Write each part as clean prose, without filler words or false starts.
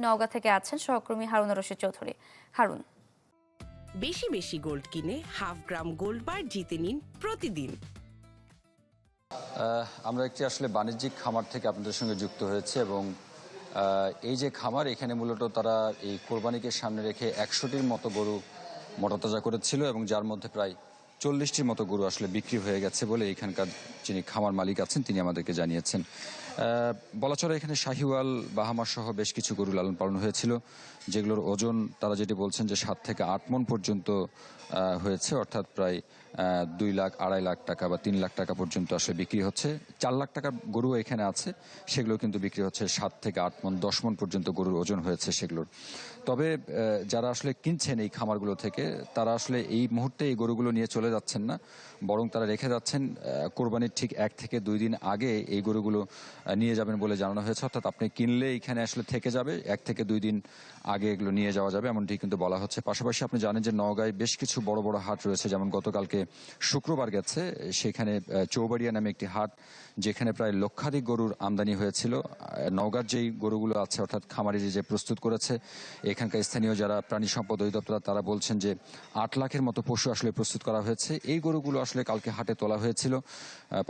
নওগাঁ থেকে আছেন সহকর্মী হারুন রশিদ চৌধুরী। হারুন, বেশি বেশি গোল্ড কিনে হাফ গ্রাম গোল্ড বার জিতে নিন প্রতিদিন। আমরা একটি আসলে বাণিজ্যিক খামার থেকে আপনাদের সঙ্গে যুক্ত হয়েছে এবং এই যে খামার, এখানে মূলত তারা এই কোরবানিকে সামনে রেখে 100টির মতো গরু মোটাতাজা করেছিল এবং যার মধ্যে প্রায় 40টির মতো গরু আসলে বিক্রি হয়ে গেছে বলে এখানকার যিনি খামার মালিক আছেন তিনি আমাদেরকে জানিয়েছেন। বলা চলে এখানে শাহিওয়াল, বাহামা সহ বেশ কিছু গরু লালন পালন হয়েছিল, যেগুলোর ওজন তারা যেটি বলছেন যে 7 থেকে 8 মণ পর্যন্ত হয়েছে, অর্থাৎ প্রায় 2 লাখ, 2.5 লাখ টাকা বা 3 লাখ টাকা পর্যন্ত আসলে বিক্রি হচ্ছে। 4 লাখ টাকার গরু এখানে আছে, সেগুলো কিন্তু বিক্রি হচ্ছে 7 থেকে 8 মণ, 10 মণ পর্যন্ত গরুর ওজন হয়েছে সেগুলোর। তবে যারা আসলে কিনছেন এই খামারগুলো থেকে, তারা আসলে এই মুহূর্তে এই গরুগুলো নিয়ে চলে যাচ্ছেন না, বরং তারা রেখে যাচ্ছেন কোরবানির ঠিক 1 থেকে 2 দিন আগে এই গরুগুলো নিয়ে যাবেন বলে জানানো হয়েছে। অর্থাৎ আপনি কিনলে এখানে আসলে থেকে যাবে, 1 থেকে 2 দিন আগে এগুলো নিয়ে যাওয়া যাবে, এমনটি কিন্তু বলা হচ্ছে। পাশাপাশি আপনি জানেন যে নওগাঁয় বেশ কিছু বড় বড় হাট রয়েছে, যেমন গতকালকে শুক্রবার গেছে, সেখানে চৌবাড়িয়া নামে একটি হাট, যেখানে প্রায় লক্ষাধিক গরুর আমদানি হয়েছিল। নওগাঁর যেই গরুগুলো আছে, অর্থাৎ খামারি যে প্রস্তুত করেছে, এখানকার স্থানীয় যারা প্রাণী সম্পদ অধিদপ্তর তারা বলছেন যে 8 লাখের মতো পশু আসলে প্রস্তুত করা হয়েছে। এই গরুগুলো আসলে কালকে হাটে তোলা হয়েছিল।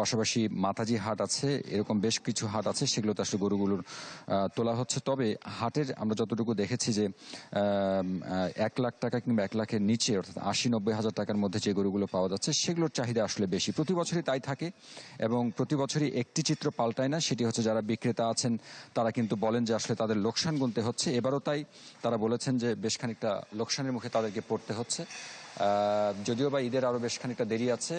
পাশাপাশি মাতাজি হাট আছে, এরকম বেশ কিছু হাট আছে, সেগুলোতে আসলে গরুগুলোর তোলা হচ্ছে। তবে হাটের আমরা যতটুকু দেখেছি যে 1 লাখ টাকা কিংবা 1 লাখের নিচে, অর্থাৎ 80-90 হাজার টাকার মধ্যে যে গরুগুলো পাওয়া যাচ্ছে, সেগুলোর চাহিদা আসলে বেশি। প্রতি বছরই তাই থাকে এবং প্রতি বছরই একটি চিত্র পাল্টায় না। সেটি হচ্ছে যারা বিক্রেতা আছেন তারা কিন্তু বলেন যে আসলে তাদের লোকসান গুনতে হচ্ছে। এবারও তাই তারা বলেছেন যে বেশ খানিকটা লোকসানের মুখে তাদেরকে পড়তে হচ্ছে। যদিও বা ঈদের আরো বেশ খানিকটা দেরি আছে,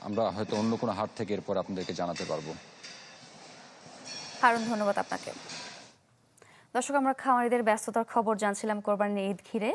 আমরা হয়তো অন্য কোনো হাট থেকে এরপর আপনাদেরকে জানাতে পারবো। হারুন, ধন্যবাদ আপনাকে। দর্শক, আমরা খামারিদের ব্যস্ততার খবর জানছিলাম কোরবানির ঈদ ঘিরে।